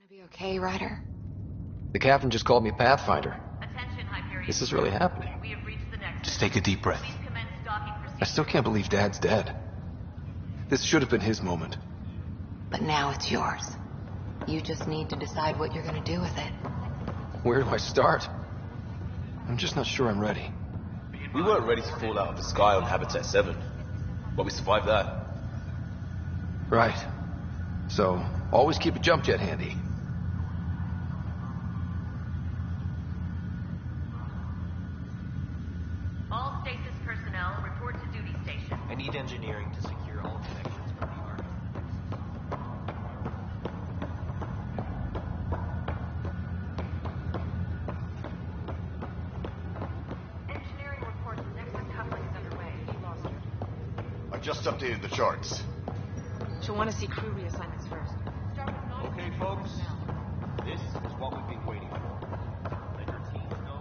Be okay, Ryder? The captain just called me Pathfinder. Attention, Hyperion. This is really happening. We have reached the next. Just take a deep breath. Please commence docking procedures. I still can't believe Dad's dead. This should have been his moment. But now it's yours. You just need to decide what you're gonna do with it. Where do I start? I'm just not sure I'm ready. We weren't ready to fall out of the sky on Habitat 7, but we survived that. Right. So, always keep a jump jet handy. All stasis personnel report to duty station. I need engineering to secure all connections from the Ark. Engineering reports Nexus coupling is underway. We lost her. I just updated the charts. She'll want to see crew reassignments first. Okay, folks. This is what we've been waiting for. Let your teams know.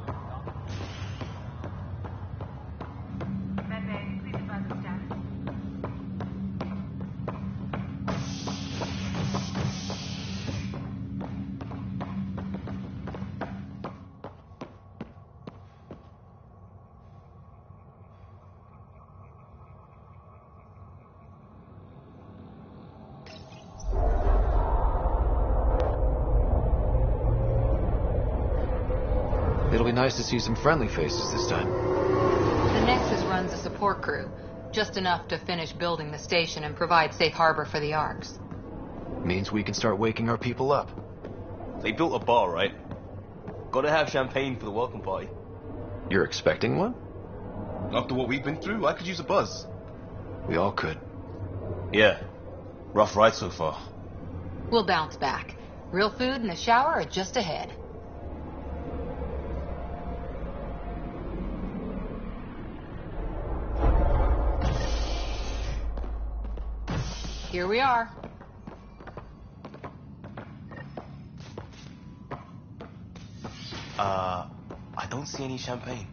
Medbay, please advise the status. It'll be nice to see some friendly faces this time. The Nexus runs a support crew. Just enough to finish building the station and provide safe harbor for the Arks. Means we can start waking our people up. They built a bar, right? Gotta have champagne for the welcome party. You're expecting one? After what we've been through, I could use a buzz. We all could. Yeah. Rough ride so far. We'll bounce back. Real food and a shower are just ahead. Here we are. I don't see any champagne.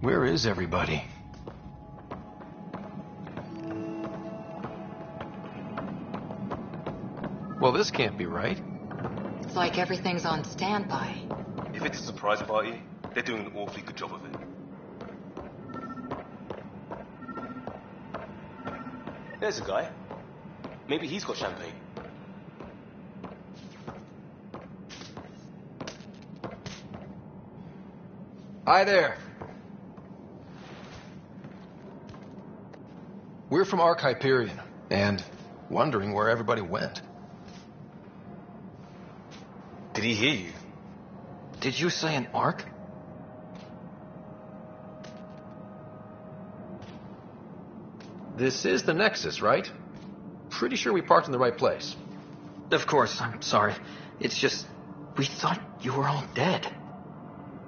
Where is everybody? Well, this can't be right. It's like everything's on standby. If it's a surprise party, they're doing an awfully good job of it. There's a guy. Maybe he's got champagne. Hi there. We're from Ark Hyperion, and wondering where everybody went. Did he hear you? Did you say an Ark? This is the Nexus, right? Pretty sure we parked in the right place. Of course, I'm sorry. It's just, we thought you were all dead.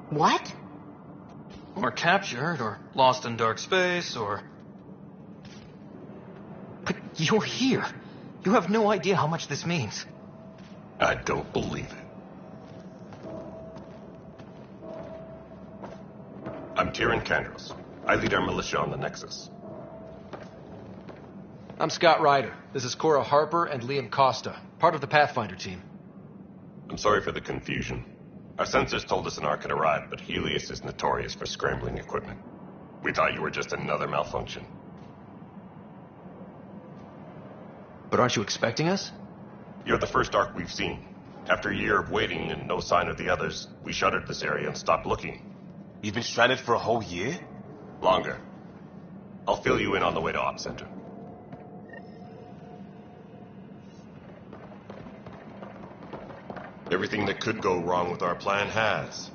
What? Or captured, or lost in dark space, or... But you're here. You have no idea how much this means. I don't believe it. I'm Tyrion Kandros. I lead our militia on the Nexus. I'm Scott Ryder. This is Cora Harper and Liam Costa, part of the Pathfinder team. I'm sorry for the confusion. Our sensors told us an Ark had arrived, but Helios is notorious for scrambling equipment. We thought you were just another malfunction. But aren't you expecting us? You're the first Ark we've seen. After a year of waiting and no sign of the others, we shuttered this area and stopped looking. You've been stranded for a whole year? Longer. I'll fill you in on the way to Op Center. Everything that could go wrong with our plan has.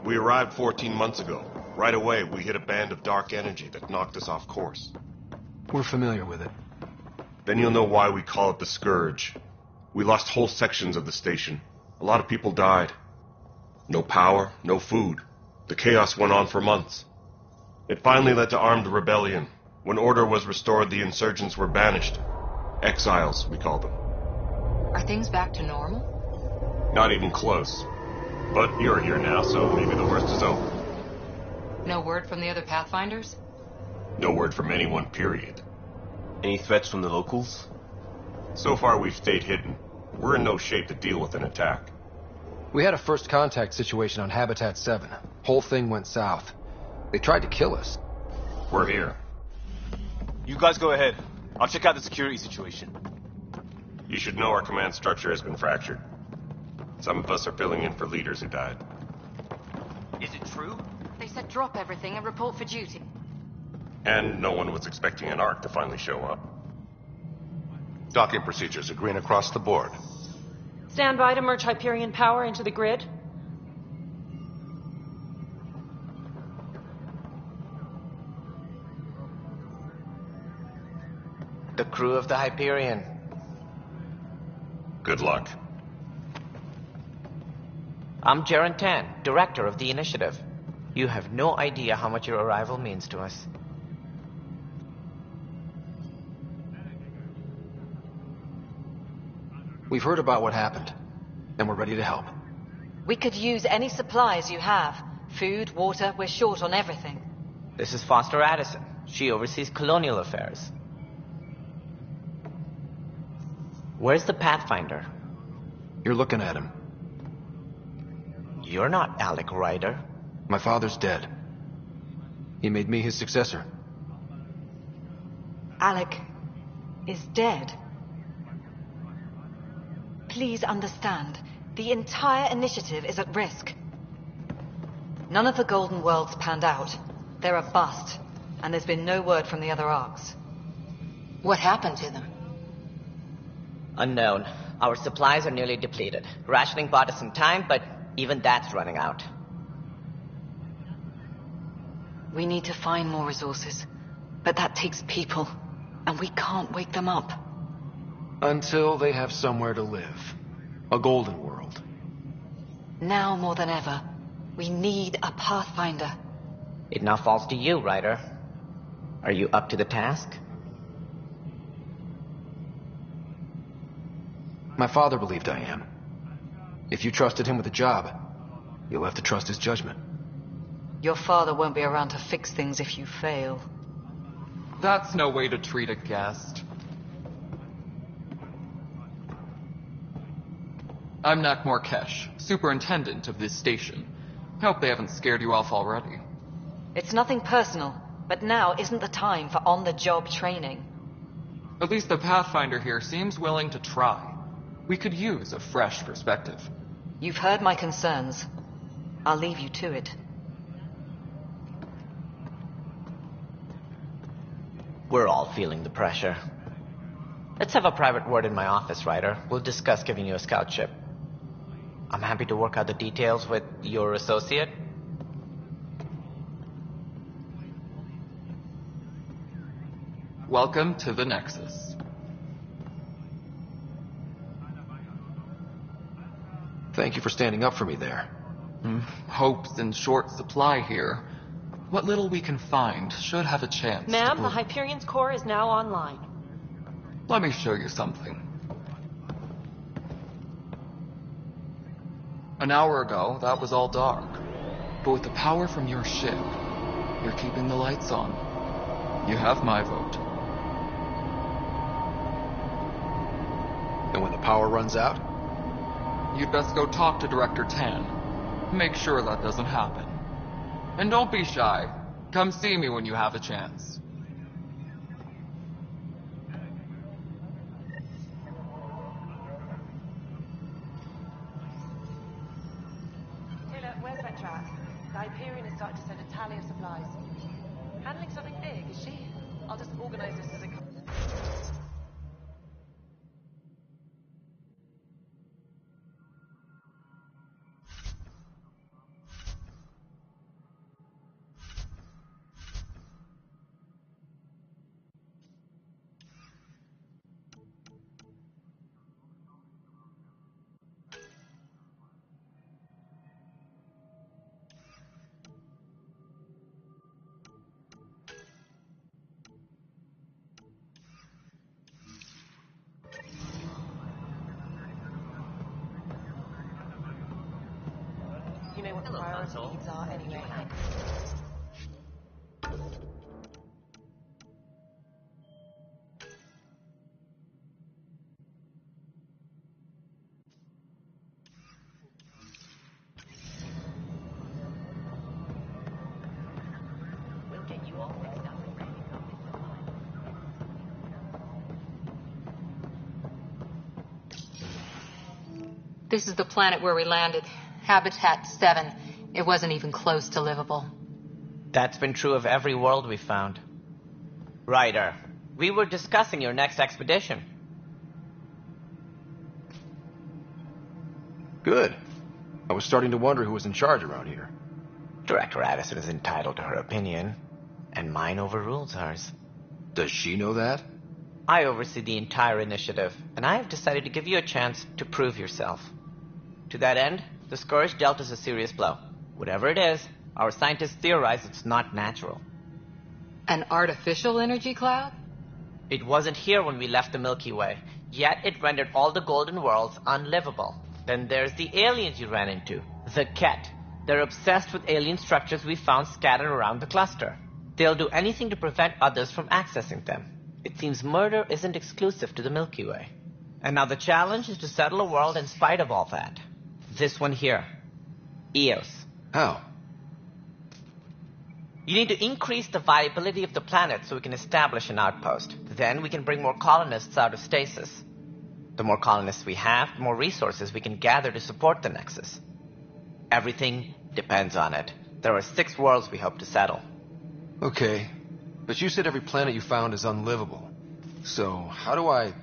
We arrived 14 months ago. Right away, we hit a band of dark energy that knocked us off course. We're familiar with it. Then you'll know why we call it the Scourge. We lost whole sections of the station. A lot of people died. No power, no food. The chaos went on for months. It finally led to armed rebellion. When order was restored, the insurgents were banished. Exiles, we call them. Are things back to normal? Not even close. But you're here now, so maybe the worst is over. No word from the other Pathfinders? No word from anyone, period. Any threats from the locals? So far, we've stayed hidden. We're in no shape to deal with an attack. We had a first contact situation on Habitat 7. Whole thing went south. They tried to kill us. We're here. You guys go ahead. I'll check out the security situation. You should know our command structure has been fractured. Some of us are filling in for leaders who died. Is it true? They said drop everything and report for duty. And no one was expecting an Ark to finally show up. Docking procedures are green across the board. Stand by to merge Hyperion power into the grid. The crew of the Hyperion. Good luck. I'm Jaren Tan, director of the initiative. You have no idea how much your arrival means to us. We've heard about what happened, and we're ready to help. We could use any supplies you have. Food, water, we're short on everything. This is Foster Addison. She oversees colonial affairs. Where's the Pathfinder? You're looking at him. You're not Alec Ryder. My father's dead. He made me his successor. Alec is dead. Please understand, the entire initiative is at risk. None of the Golden Worlds panned out. They're a bust, and there's been no word from the other arcs. What happened to them? Unknown. Our supplies are nearly depleted. Rationing bought us some time, but even that's running out. We need to find more resources, but that takes people, and we can't wake them up. Until they have somewhere to live. A golden world. Now more than ever, we need a Pathfinder. It now falls to you, Ryder. Are you up to the task? My father believed I am. If you trusted him with a job, you'll have to trust his judgment. Your father won't be around to fix things if you fail. That's no way to treat a guest. I'm Nakmor Kesh, superintendent of this station. Hope they haven't scared you off already. It's nothing personal, but now isn't the time for on-the-job training. At least the Pathfinder here seems willing to try. We could use a fresh perspective. You've heard my concerns. I'll leave you to it. We're all feeling the pressure. Let's have a private word in my office, Ryder. We'll discuss giving you a scout ship. I'm happy to work out the details with your associate. Welcome to the Nexus. Thank you for standing up for me there. Hope's in short supply here. What little we can find should have a chance. Ma'am, the Hyperion's core is now online. Let me show you something. An hour ago, that was all dark. But with the power from your ship, you're keeping the lights on. You have my vote. And when the power runs out? You'd best go talk to Director Tan. Make sure that doesn't happen. And don't be shy. Come see me when you have a chance. where's Vetrat? The Hyperion is starting to send a tally of supplies. Handling something big, is she? I'll just organize this as a... You know what the priority needs are anyway. We'll get you all fixed up and ready to go. This is the planet where we landed. Habitat 7. It wasn't even close to livable. That's been true of every world we found. Ryder, we were discussing your next expedition. Good. I was starting to wonder who was in charge around here. Director Addison is entitled to her opinion, and mine overrules hers. Does she know that? I oversee the entire initiative, and I have decided to give you a chance to prove yourself. To that end, the Scourge dealt us a serious blow. Whatever it is, our scientists theorize it's not natural. An artificial energy cloud? It wasn't here when we left the Milky Way, yet it rendered all the golden worlds unlivable. Then there's the aliens you ran into, the Ket. They're obsessed with alien structures we found scattered around the cluster. They'll do anything to prevent others from accessing them. It seems murder isn't exclusive to the Milky Way. And now the challenge is to settle a world in spite of all that. This one here. Eos. How? You need to increase the viability of the planet so we can establish an outpost. Then we can bring more colonists out of stasis. The more colonists we have, the more resources we can gather to support the Nexus. Everything depends on it. There are 6 worlds we hope to settle. Okay, but you said every planet you found is unlivable. So, how do I...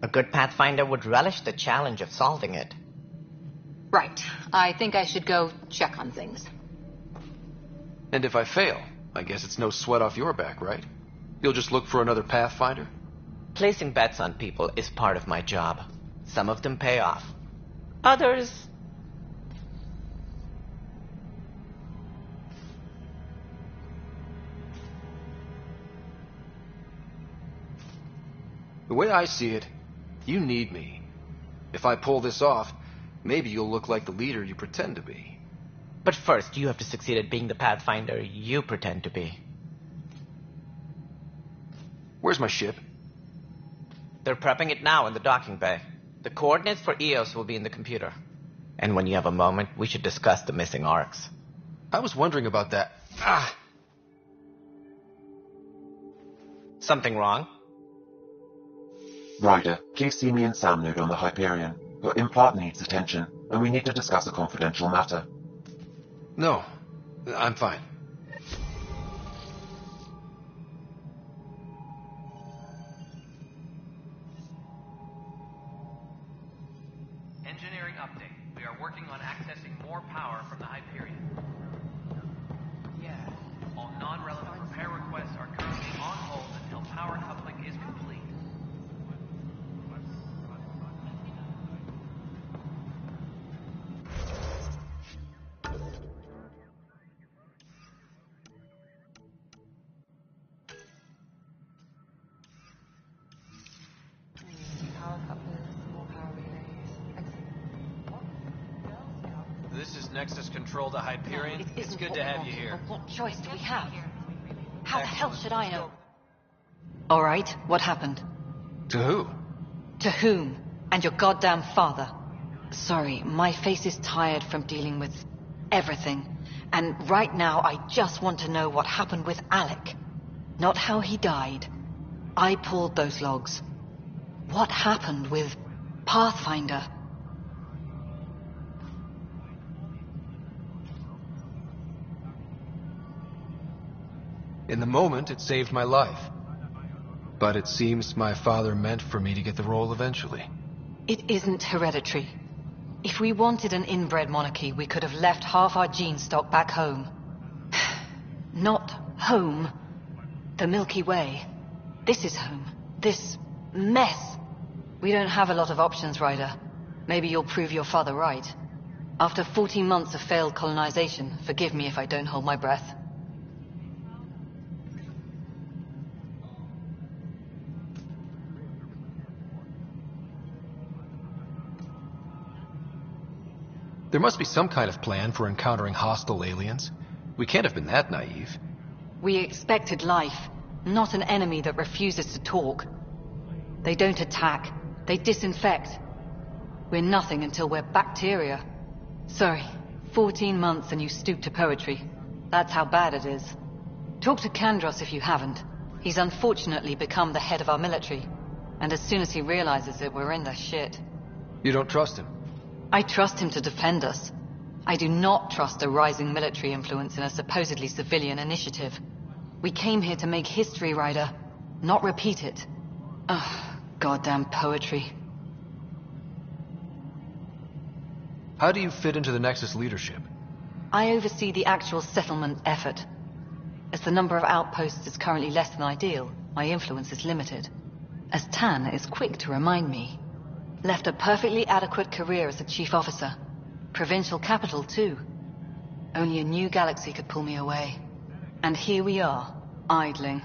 A good Pathfinder would relish the challenge of solving it. Right. I think I should go check on things. And if I fail, I guess it's no sweat off your back, right? You'll just look for another Pathfinder? Placing bets on people is part of my job. Some of them pay off. Others... The way I see it, you need me. If I pull this off, maybe you'll look like the leader you pretend to be. But first, you have to succeed at being the Pathfinder you pretend to be. Where's my ship? They're prepping it now in the docking bay. The coordinates for Eos will be in the computer. And when you have a moment, we should discuss the missing arcs. I was wondering about that. Something wrong? Ryder, please see me and Sam Node on the Hyperion. Your implant needs attention, and we need to discuss a confidential matter. No, I'm fine. Engineering update. We are working on accessing more power from the Hyperion. Yeah. All non-relevant repair requests are currently on hold until power coupling is complete. Power couplers, more power relays. Excellent. What? This is Nexus Control to Hyperion. It's good to have you here. What choice do we have? How the hell should I know? All right, what happened? To who? To whom? And your goddamn father. Sorry, my face is tired from dealing with everything. And right now, I just want to know what happened with Alec. Not how he died. I pulled those logs. What happened with Pathfinder? In the moment, it saved my life. But it seems my father meant for me to get the role eventually. It isn't hereditary. If we wanted an inbred monarchy, we could have left half our gene stock back home. Not home. The Milky Way. This is home. This mess. We don't have a lot of options, Ryder. Maybe you'll prove your father right. After 14 months of failed colonization, forgive me if I don't hold my breath. There must be some kind of plan for encountering hostile aliens. We can't have been that naive. We expected life, not an enemy that refuses to talk. They don't attack. They disinfect. We're nothing until we're bacteria. Sorry, 14 months and you stoop to poetry. That's how bad it is. Talk to Kandros if you haven't. He's unfortunately become the head of our military. And as soon as he realizes it, we're in the shit. You don't trust him? I trust him to defend us. I do not trust a rising military influence in a supposedly civilian initiative. We came here to make history, Ryder, not repeat it. Ugh, goddamn poetry. How do you fit into the Nexus leadership? I oversee the actual settlement effort. As the number of outposts is currently less than ideal, my influence is limited. As Tan is quick to remind me. Left a perfectly adequate career as a chief officer. Provincial capital, too. Only a new galaxy could pull me away. And here we are, idling.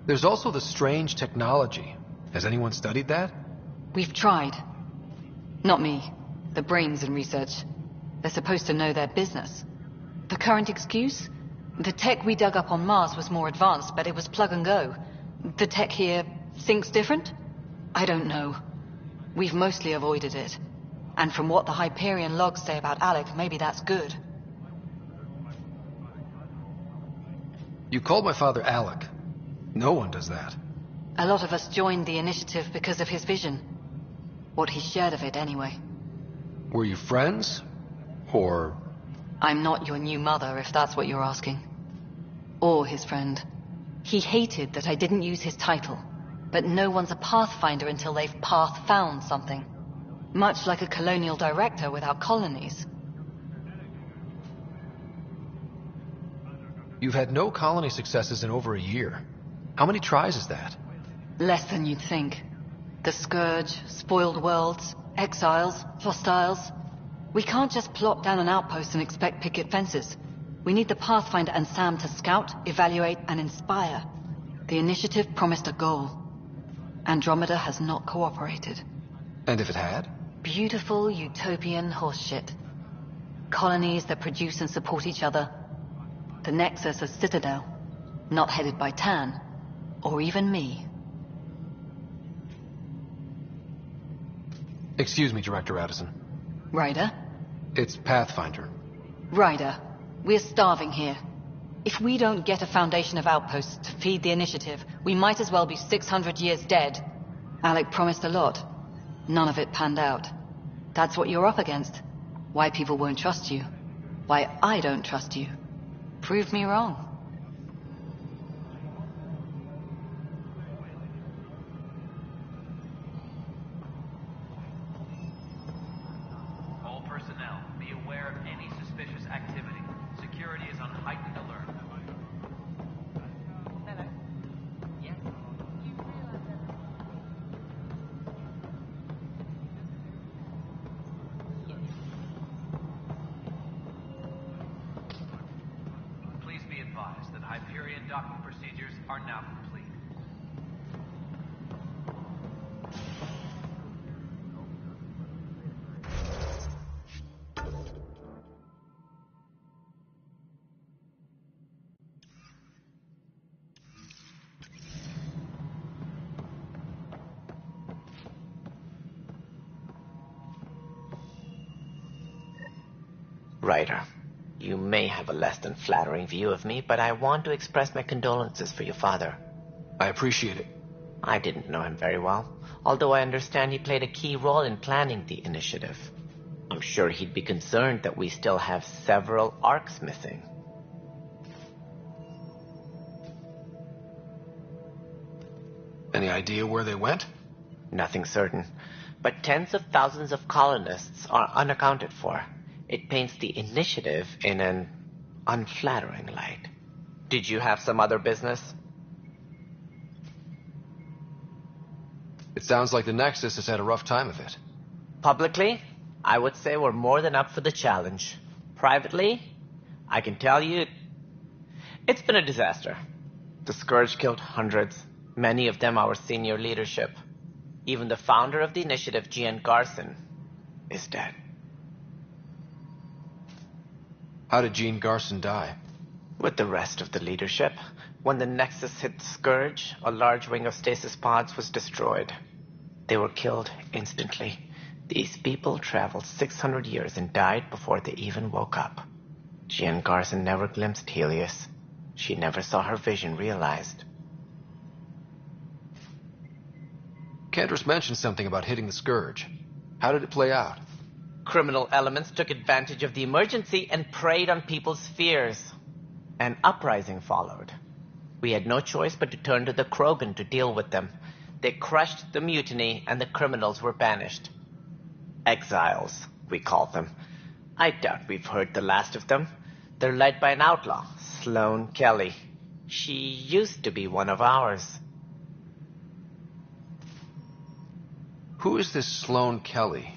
There's also the strange technology. Has anyone studied that? We've tried. Not me. The brains in research. They're supposed to know their business. The current excuse? The tech we dug up on Mars was more advanced, but it was plug and go. The tech here thinks different? I don't know. We've mostly avoided it. And from what the Hyperion logs say about Alec, maybe that's good. You called my father Alec. No one does that. A lot of us joined the initiative because of his vision. What he shared of it, anyway. Were you friends? Or... I'm not your new mother, if that's what you're asking. Or his friend. He hated that I didn't use his title. But no one's a pathfinder until they've path-found something. Much like a colonial director without colonies. You've had no colony successes in over a year. How many tries is that? Less than you'd think. The Scourge, spoiled worlds, exiles, hostiles. We can't just plop down an outpost and expect picket fences. We need the Pathfinder and Sam to scout, evaluate, and inspire. The initiative promised a goal. Andromeda has not cooperated. And if it had? Beautiful utopian horseshit. Colonies that produce and support each other. The Nexus a citadel. Not headed by Tan. Or even me. Excuse me, Director Addison. Ryder? It's Pathfinder. Ryder, we're starving here. If we don't get a foundation of outposts to feed the initiative, we might as well be 600 years dead. Alec promised a lot. None of it panned out. That's what you're up against. Why people won't trust you. Why I don't trust you. Prove me wrong. All personnel, be aware of any suspicious activity. Security is on heightened alert. Hello. Yes. You realize that... Please be advised that Hyperion docking procedures are now complete. Ryder, you may have a less than flattering view of me, but I want to express my condolences for your father. I appreciate it. I didn't know him very well, although I understand he played a key role in planning the initiative. I'm sure he'd be concerned that we still have several arcs missing. Any idea where they went? Nothing certain, but tens of thousands of colonists are unaccounted for. It paints the initiative in an unflattering light. Did you have some other business? It sounds like the Nexus has had a rough time of it. Publicly, I would say we're more than up for the challenge. Privately, I can tell you, it's been a disaster. The Scourge killed hundreds, many of them our senior leadership. Even the founder of the initiative, Gian Garson, is dead. How did Gene Garson die? With the rest of the leadership. When the Nexus hit the Scourge, a large wing of stasis pods was destroyed. They were killed instantly. These people traveled 600 years and died before they even woke up. Gian Garson never glimpsed Helios. She never saw her vision realized. Cantor's mentioned something about hitting the Scourge. How did it play out? Criminal elements took advantage of the emergency and preyed on people's fears. An uprising followed. We had no choice but to turn to the Krogan to deal with them. They crushed the mutiny and the criminals were banished. Exiles, we call them. I doubt we've heard the last of them. They're led by an outlaw, Sloane Kelly. She used to be one of ours. Who is this Sloane Kelly?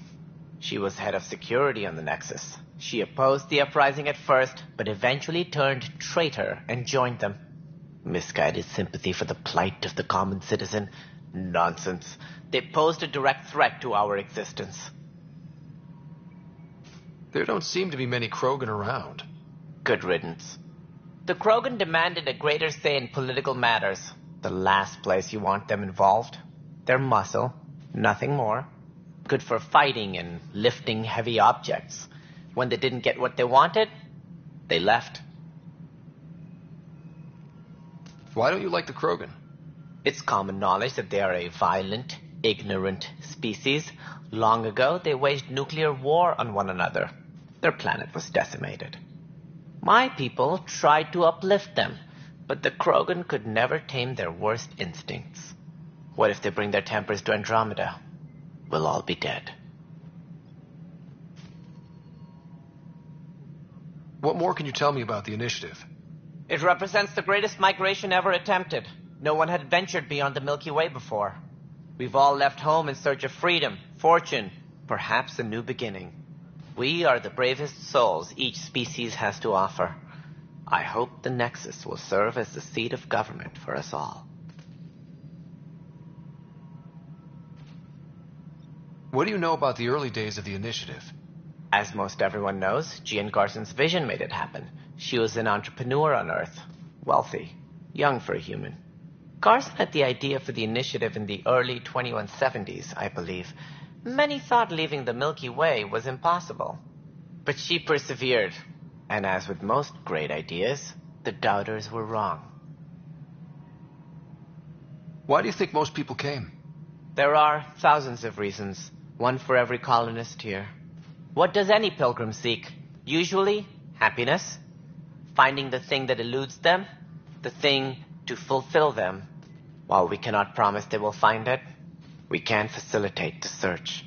She was head of security on the Nexus. She opposed the uprising at first, but eventually turned traitor and joined them. Misguided sympathy for the plight of the common citizen. Nonsense. They posed a direct threat to our existence. There don't seem to be many Krogan around. Good riddance. The Krogan demanded a greater say in political matters. The last place you want them involved. Their muscle, nothing more. Good for fighting and lifting heavy objects. When they didn't get what they wanted, they left. Why don't you like the Krogan? It's common knowledge that they are a violent, ignorant species. Long ago, they waged nuclear war on one another. Their planet was decimated. My people tried to uplift them, but the Krogan could never tame their worst instincts. What if they bring their tempers to Andromeda? We'll all be dead. What more can you tell me about the initiative? It represents the greatest migration ever attempted. No one had ventured beyond the Milky Way before. We've all left home in search of freedom, fortune, perhaps a new beginning. We are the bravest souls each species has to offer. I hope the Nexus will serve as the seat of government for us all. What do you know about the early days of the initiative? As most everyone knows, Gian Garson's vision made it happen. She was an entrepreneur on Earth. Wealthy. Young for a human. Garson had the idea for the initiative in the early 2170s, I believe. Many thought leaving the Milky Way was impossible. But she persevered. And as with most great ideas, the doubters were wrong. Why do you think most people came? There are thousands of reasons. One for every colonist here. What does any pilgrim seek? Usually, happiness. Finding the thing that eludes them. The thing to fulfill them. While we cannot promise they will find it, we can facilitate the search.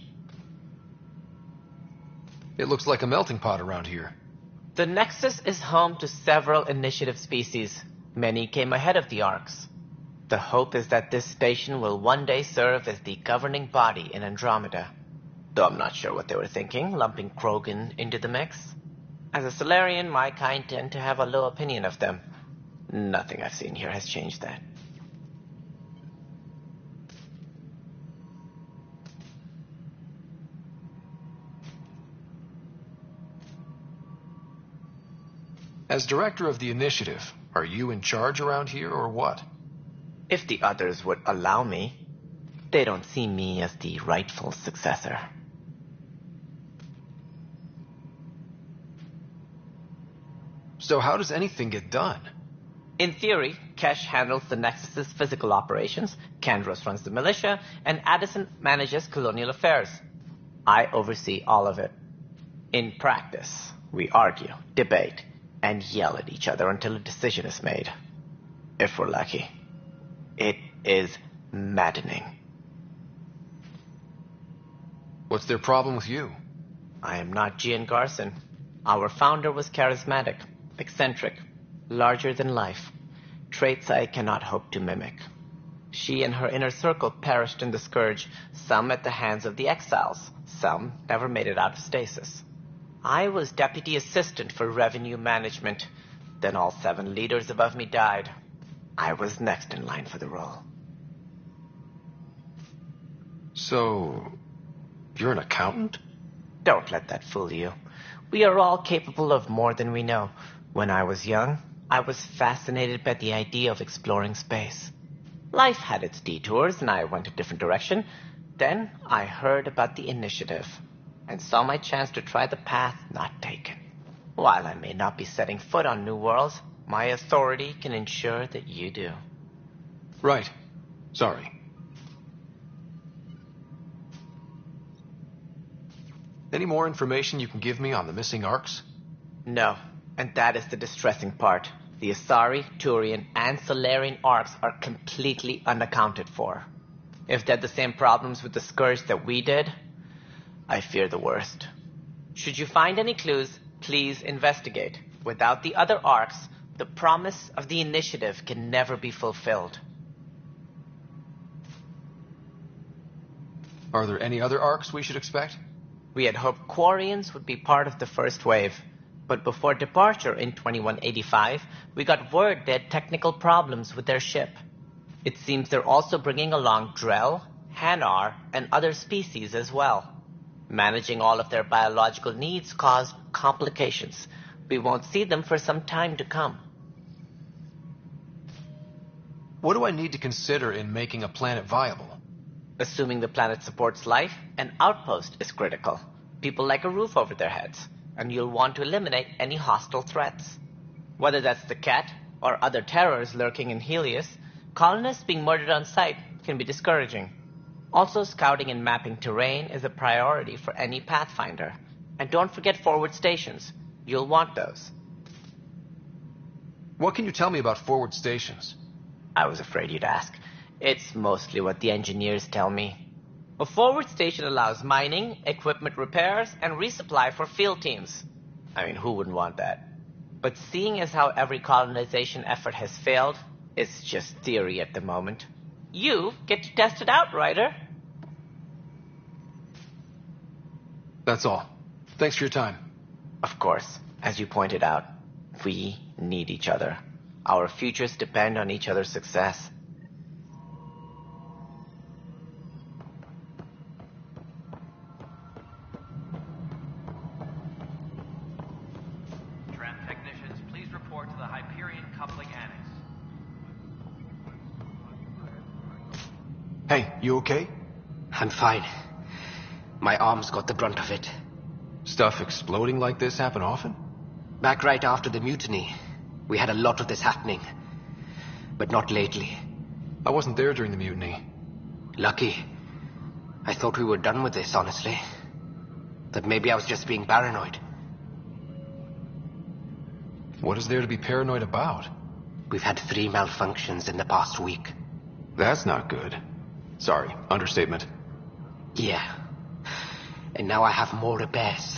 It looks like a melting pot around here. The Nexus is home to several initiative species. Many came ahead of the Arcs. The hope is that this station will one day serve as the governing body in Andromeda. Though I'm not sure what they were thinking, lumping Krogan into the mix. As a Solarian, my kind tend to have a low opinion of them. Nothing I've seen here has changed that. As director of the initiative, are you in charge around here or what? If the others would allow me, they don't see me as the rightful successor. So how does anything get done? In theory, Kesh handles the Nexus's physical operations, Kandros runs the militia, and Addison manages colonial affairs. I oversee all of it. In practice, we argue, debate, and yell at each other until a decision is made. If we're lucky. It is maddening. What's their problem with you? I am not Gian Garson. Our founder was charismatic, eccentric, larger than life. Traits I cannot hope to mimic. She and her inner circle perished in the Scourge, some at the hands of the Exiles, some never made it out of stasis. I was deputy assistant for revenue management. Then all 7 leaders above me died. I was next in line for the role. So, you're an accountant? Don't let that fool you. We are all capable of more than we know. When I was young, I was fascinated by the idea of exploring space. Life had its detours, and I went a different direction. Then I heard about the initiative, and saw my chance to try the path not taken. While I may not be setting foot on new worlds, my authority can ensure that you do. Right. Sorry. Any more information you can give me on the missing arcs? No, and that is the distressing part. The Asari, Turian, and Solarian arcs are completely unaccounted for. If they had the same problems with the Scourge that we did, I fear the worst. Should you find any clues, please investigate. Without the other arcs, the promise of the initiative can never be fulfilled. Are there any other arcs we should expect? We had hoped Quarians would be part of the first wave, but before departure in 2185, we got word they had technical problems with their ship. It seems they're also bringing along Drell, Hanar, and other species as well. Managing all of their biological needs caused complications. We won't see them for some time to come. What do I need to consider in making a planet viable? Assuming the planet supports life, an outpost is critical. People like a roof over their heads, and you'll want to eliminate any hostile threats. Whether that's the Cat or other terrors lurking in Helios, colonists being murdered on sight can be discouraging. Also, scouting and mapping terrain is a priority for any Pathfinder. And don't forget forward stations. You'll want those. What can you tell me about forward stations? I was afraid you'd ask. It's mostly what the engineers tell me. A forward station allows mining, equipment repairs, and resupply for field teams. I mean, who wouldn't want that? But seeing as how every colonization effort has failed, it's just theory at the moment. You get to test it out, Ryder. That's all. Thanks for your time. Of course, as you pointed out, we need each other. Our futures depend on each other's success. Tram technicians, please report to the Hyperion Coupling Annex. Hey, you okay? I'm fine. My arms got the brunt of it. Stuff exploding like this happen often? Back right after the mutiny, we had a lot of this happening. But not lately. I wasn't there during the mutiny. Lucky. I thought we were done with this, honestly. That maybe I was just being paranoid. What is there to be paranoid about? We've had 3 malfunctions in the past week. That's not good. Sorry, understatement. Yeah. And now I have more repairs.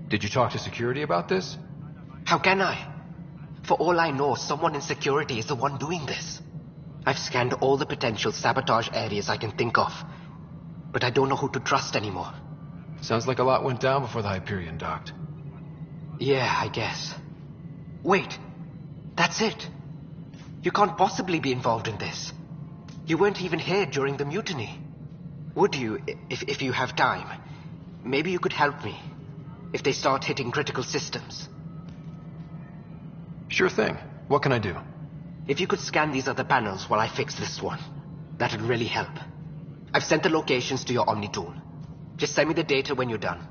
Did you talk to security about this? How can I? For all I know, someone in security is the one doing this. I've scanned all the potential sabotage areas I can think of. But I don't know who to trust anymore. Sounds like a lot went down before the Hyperion docked. Yeah, I guess. Wait. That's it. You can't possibly be involved in this. You weren't even here during the mutiny. Would you, if you have time? Maybe you could help me. If they start hitting critical systems. Sure thing. What can I do? If you could scan these other panels while I fix this one, that'd really help. I've sent the locations to your Omni tool. Just send me the data when you're done.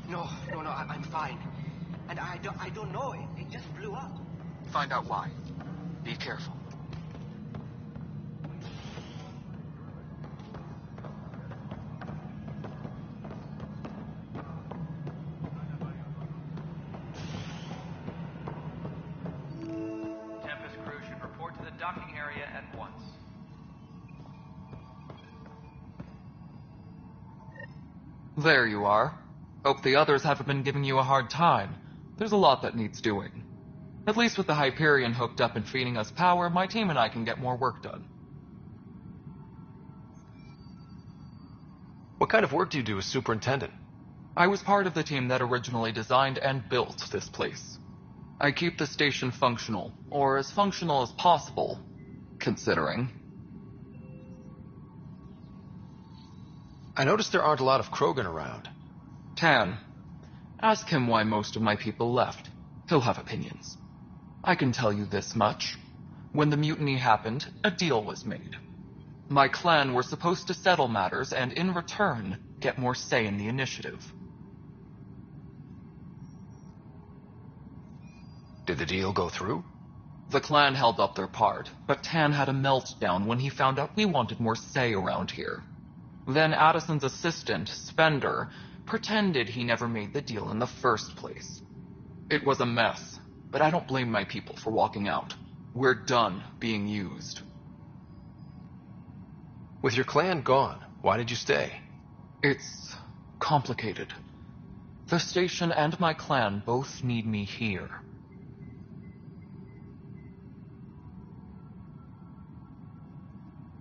No, I'm fine. And I don't know, it just blew up. Find out why. Be careful. docking area at once. There you are. Hope the others haven't been giving you a hard time. There's a lot that needs doing. At least with the Hyperion hooked up and feeding us power, my team and I can get more work done. What kind of work do you do as superintendent? I was part of the team that originally designed and built this place. I keep the station functional, or as functional as possible, considering. I noticed there aren't a lot of Krogan around. Tan, ask him why most of my people left. He'll have opinions. I can tell you this much. When the mutiny happened, a deal was made. My clan were supposed to settle matters and, in return, get more say in the initiative. Did the deal go through? The clan held up their part, but Tan had a meltdown when he found out we wanted more say around here. Then Addison's assistant, Spender, pretended he never made the deal in the first place. It was a mess, but I don't blame my people for walking out. We're done being used. With your clan gone, why did you stay? It's complicated. The station and my clan both need me here.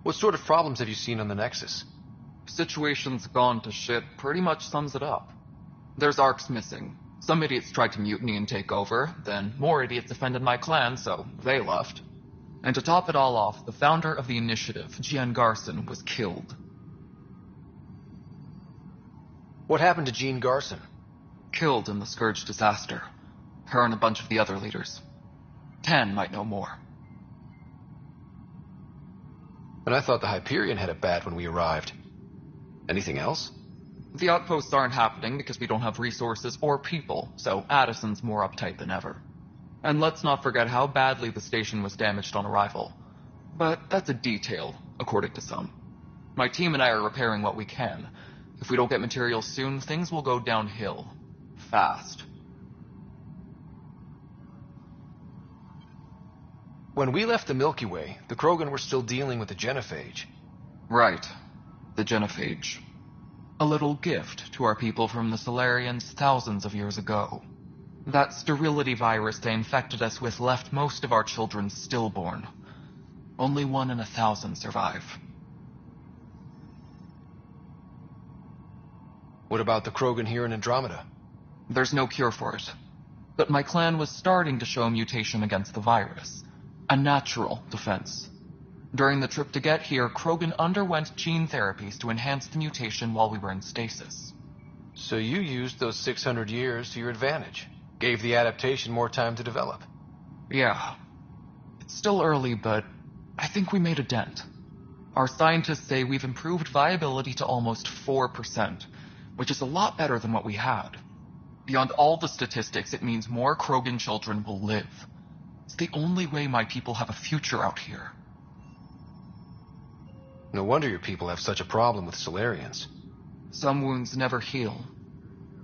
What sort of problems have you seen on the Nexus? Situation's gone to shit pretty much sums it up. There's arcs missing. Some idiots tried to mutiny and take over, then more idiots offended my clan, so they left. And to top it all off, the founder of the initiative, Jean Garson, was killed. What happened to Jean Garson? Killed in the Scourge disaster. Her and a bunch of the other leaders. Tan might know more. And I thought the Hyperion had it bad when we arrived. Anything else? The outposts aren't happening because we don't have resources or people, so Addison's more uptight than ever. And let's not forget how badly the station was damaged on arrival. But that's a detail, according to some. My team and I are repairing what we can. If we don't get materials soon, things will go downhill. Fast. When we left the Milky Way, the Krogan were still dealing with the genophage. Right. The genophage. A little gift to our people from the Solarians thousands of years ago. That sterility virus they infected us with left most of our children stillborn. Only 1 in 1,000 survive. What about the Krogan here in Andromeda? There's no cure for it. But my clan was starting to show mutation against the virus. A natural defense. During the trip to get here, Krogan underwent gene therapies to enhance the mutation while we were in stasis. So you used those 600 years to your advantage. Gave the adaptation more time to develop. Yeah. It's still early, but I think we made a dent. Our scientists say we've improved viability to almost 4%, which is a lot better than what we had. Beyond all the statistics, it means more Krogan children will live. It's the only way my people have a future out here. No wonder your people have such a problem with Solarians. Some wounds never heal.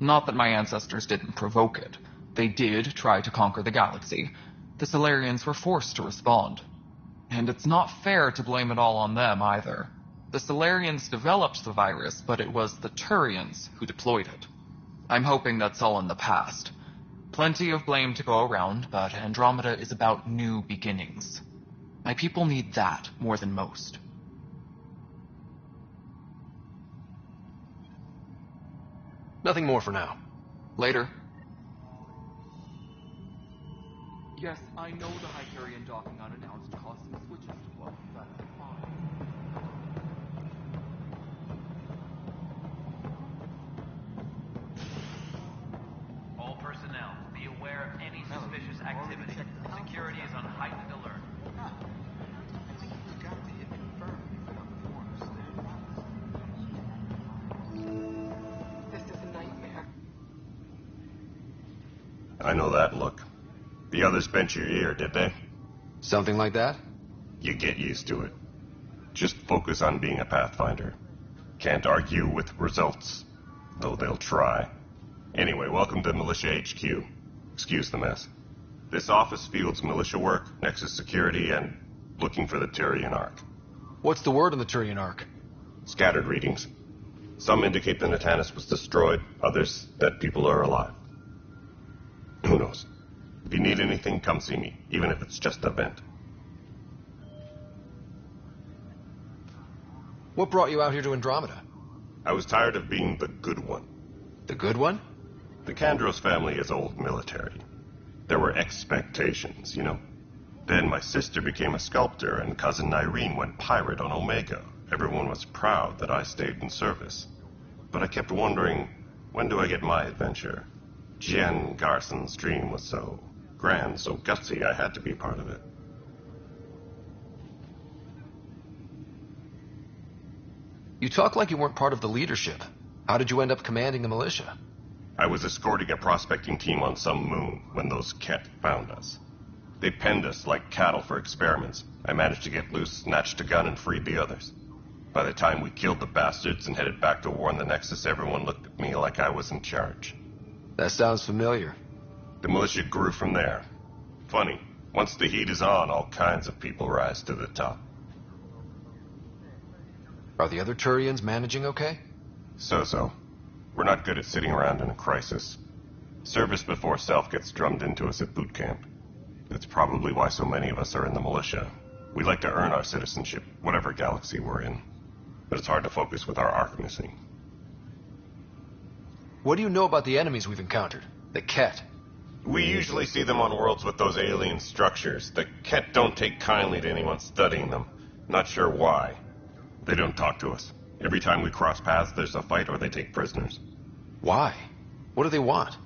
Not that my ancestors didn't provoke it. They did try to conquer the galaxy. The Solarians were forced to respond. And it's not fair to blame it all on them, either. The Solarians developed the virus, but it was the Turians who deployed it. I'm hoping that's all in the past. Plenty of blame to go around, but Andromeda is about new beginnings. My people need that more than most. Nothing more for now. Later. Yes, I know the Hyperion docking unannounced caused some switches to blow, but fine. All personnel, be aware of any suspicious activity. Security is on heightened alert. I know that look. The others bent your ear, did they? Something like that? You get used to it. Just focus on being a Pathfinder. Can't argue with results, though they'll try. Anyway, welcome to Militia HQ. Excuse the mess. This office fields militia work, Nexus security, and looking for the Tyrian Ark. What's the word on the Tyrian Ark? Scattered readings. Some indicate the Natanus was destroyed, others that people are alive. Who knows? If you need anything, come see me, even if it's just a vent. What brought you out here to Andromeda? I was tired of being the good one. The good one? The Kandros family is old military. There were expectations, you know. Then my sister became a sculptor and cousin Irene went pirate on Omega. Everyone was proud that I stayed in service. But I kept wondering, when do I get my adventure? Jen Garson's dream was so grand, so gutsy, I had to be part of it. You talk like you weren't part of the leadership. How did you end up commanding the militia? I was escorting a prospecting team on some moon when those Ket found us. They penned us like cattle for experiments. I managed to get loose, snatched a gun, and freed the others. By the time we killed the bastards and headed back to war on the Nexus, everyone looked at me like I was in charge. That sounds familiar. The militia grew from there. Funny, once the heat is on, all kinds of people rise to the top. Are the other Turians managing okay? So-so. We're not good at sitting around in a crisis. Service before self gets drummed into us at boot camp. That's probably why so many of us are in the militia. We like to earn our citizenship, whatever galaxy we're in. But it's hard to focus with our arc missing. What do you know about the enemies we've encountered? The Ket? We usually see them on worlds with those alien structures. The Ket don't take kindly to anyone studying them. Not sure why. They don't talk to us. Every time we cross paths, there's a fight or they take prisoners. Why? What do they want?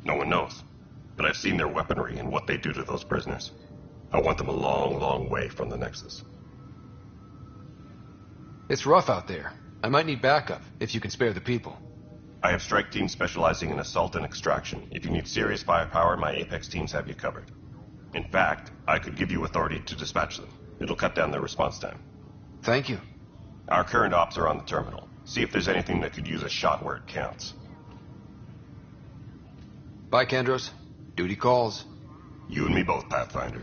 No one knows. But I've seen their weaponry and what they do to those prisoners. I want them a long, long way from the Nexus. It's rough out there. I might need backup, if you can spare the people. I have strike teams specializing in assault and extraction. If you need serious firepower, my Apex teams have you covered. In fact, I could give you authority to dispatch them. It'll cut down their response time. Thank you. Our current ops are on the terminal. See if there's anything that could use a shot where it counts. Bye, Kandros. Duty calls. You and me both, Pathfinder.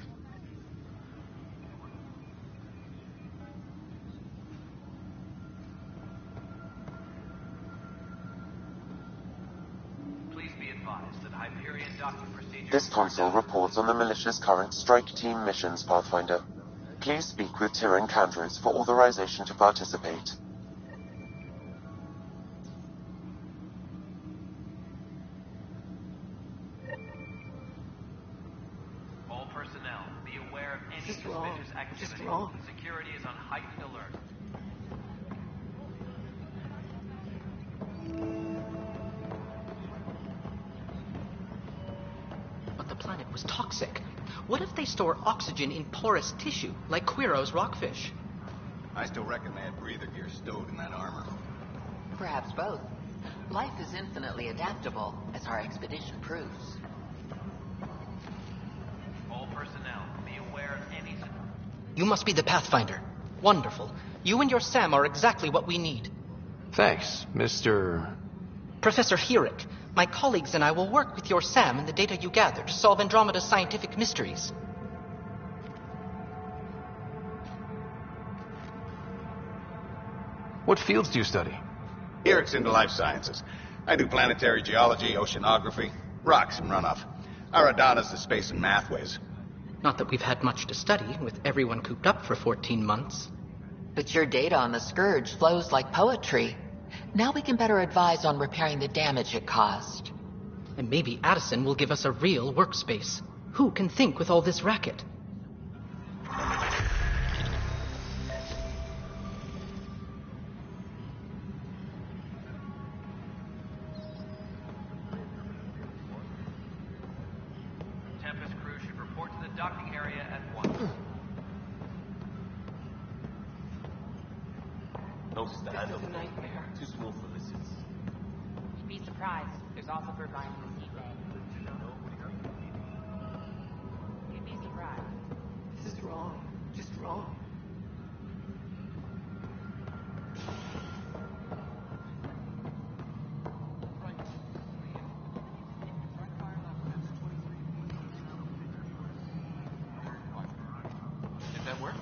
Please be advised that Hyperion docking procedures... This console reports on the militia's current strike team missions, Pathfinder. Please speak with Tyrian Kandros for authorization to participate. All personnel, be aware of any suspicious activity. Security is on heightened alert. But the planet was toxic. What if they store oxygen in porous tissue, like Quiro's rockfish? I still reckon they had breather gear stowed in that armor. Perhaps both. Life is infinitely adaptable, as our expedition proves. All personnel, be aware of any... You must be the Pathfinder. Wonderful. You and your Sam are exactly what we need. Thanks, Mr... Professor Herrick. My colleagues and I will work with your Sam and the data you gather to solve Andromeda's scientific mysteries. What fields do you study? Eric's into life sciences. I do planetary geology, oceanography, rocks and runoff. Aradana's the space and math whiz. Not that we've had much to study, with everyone cooped up for 14 months. But your data on the Scourge flows like poetry. Now we can better advise on repairing the damage it caused. And maybe Addison will give us a real workspace. Who can think with all this racket? Tempest crew should report to the docking area at once. Notice the handle. This is a nightmare. Too small for lizards. You'd be surprised. There's also bird lines in the seed bay. You'd be surprised. This is wrong. Just wrong. Did that work?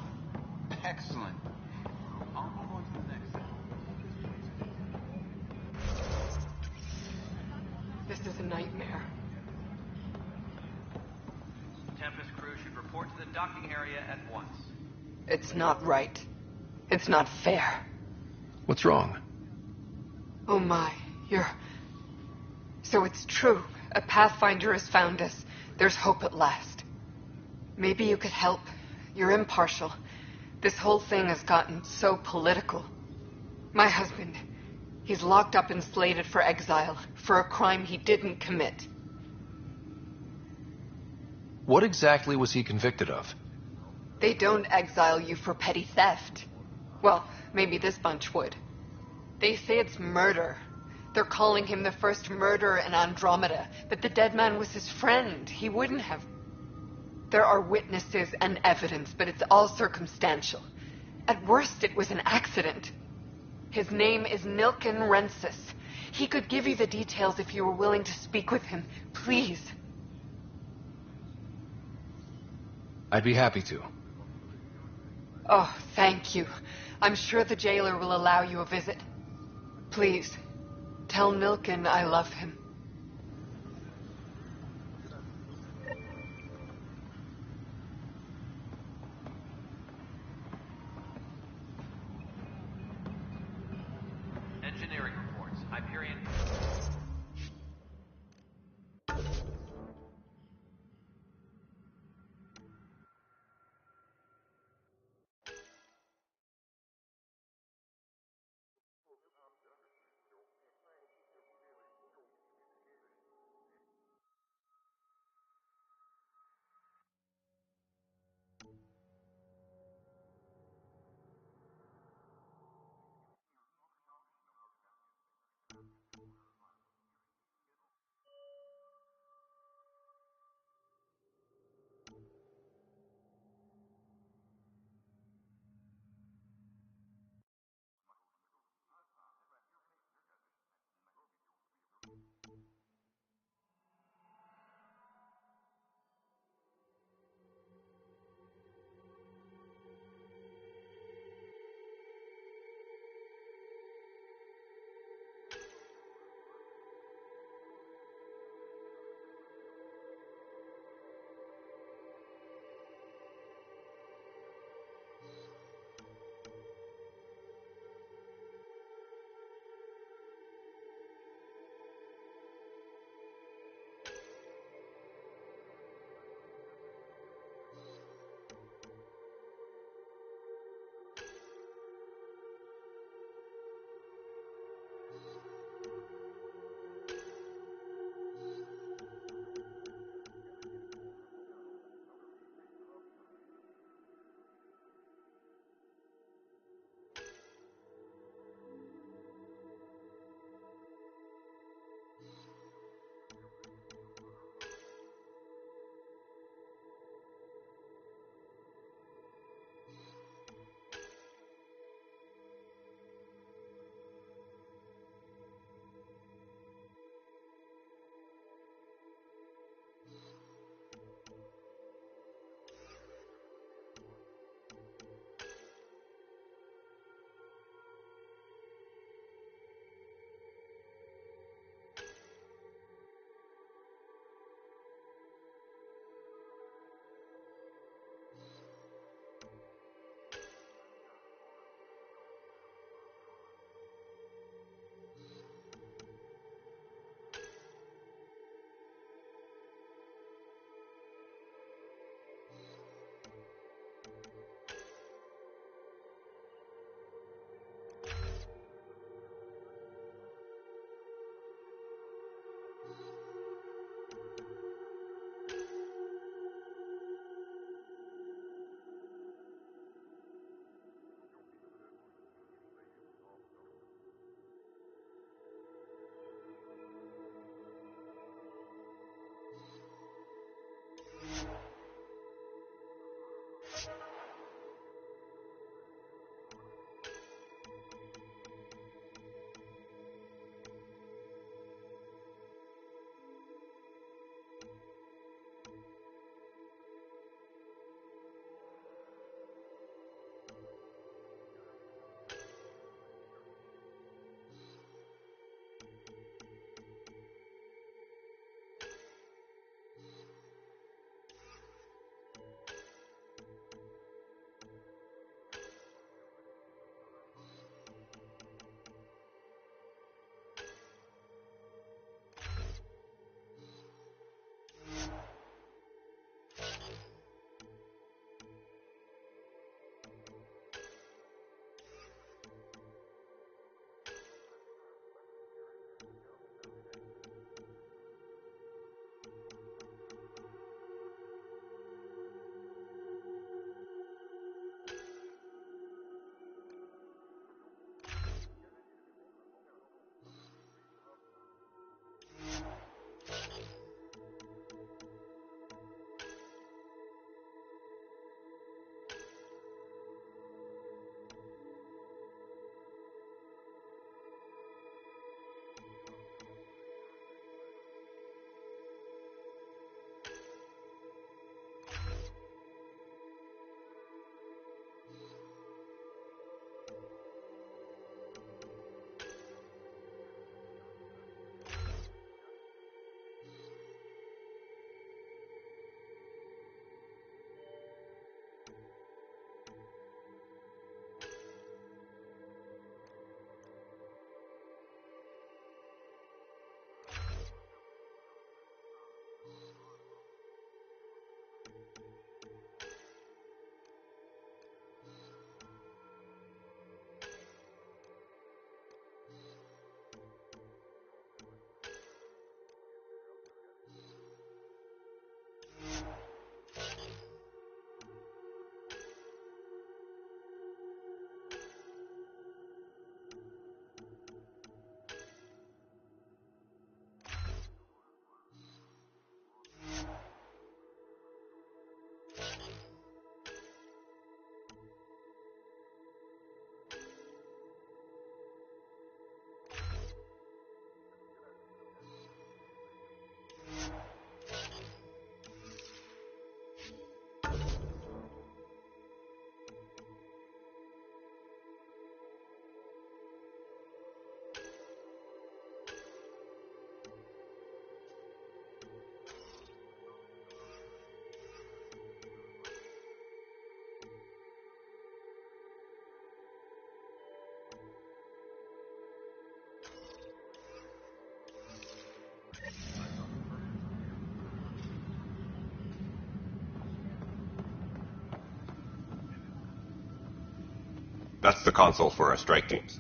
to the docking area at once. It's not right. It's not fair. What's wrong? Oh my, So it's true. A Pathfinder has found us. There's hope at last. Maybe you could help. You're impartial. This whole thing has gotten so political. My husband, he's locked up and slated for exile for a crime he didn't commit. What exactly was he convicted of? They don't exile you for petty theft. Well, maybe this bunch would. They say it's murder. They're calling him the first murderer in Andromeda, but the dead man was his friend. He wouldn't have. There are witnesses and evidence, but it's all circumstantial. At worst, it was an accident. His name is Nilken Rensis. He could give you the details if you were willing to speak with him. Please. I'd be happy to. Oh, thank you. I'm sure the jailer will allow you a visit. Please, tell Nilken I love him. Engineering reports. Hyperion. That's the console for our strike teams.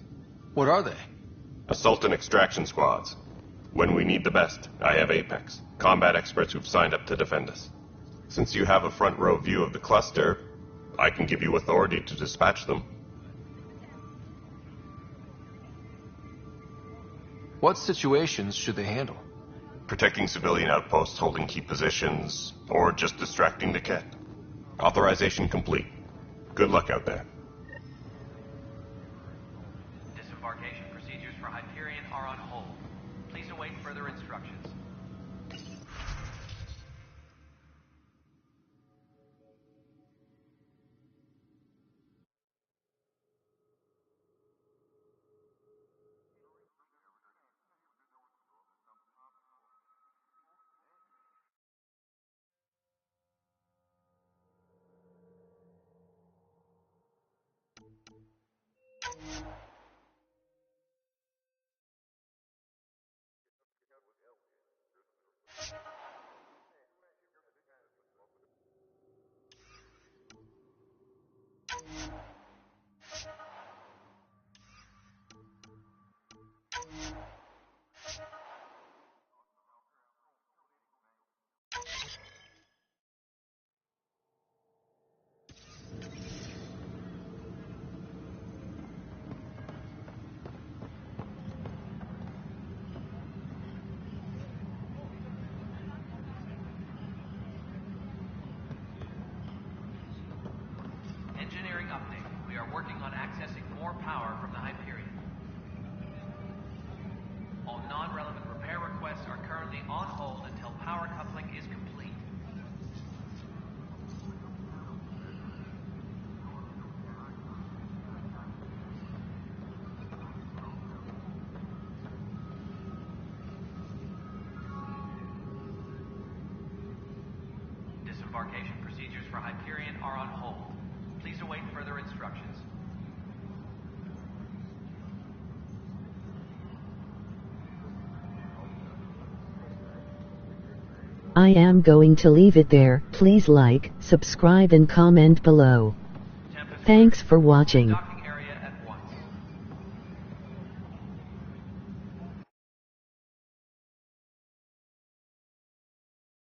What are they? Assault and extraction squads. When we need the best, I have Apex, combat experts who've signed up to defend us. Since you have a front row view of the cluster, I can give you authority to dispatch them. What situations should they handle? Protecting civilian outposts holding key positions, or just distracting the Ket. Authorization complete. Good luck out there. Disembarkation procedures for Hyperion are on hold. Please await further instructions. Engineering update. We are working on accessing more power from the Hyperion. All non-relevant repair requests are currently on hold until power coupling is complete. Disembarkation procedures for Hyperion are on hold. Please await further instructions. I am going to leave it there. Please like, subscribe and comment below. Thanks for watching.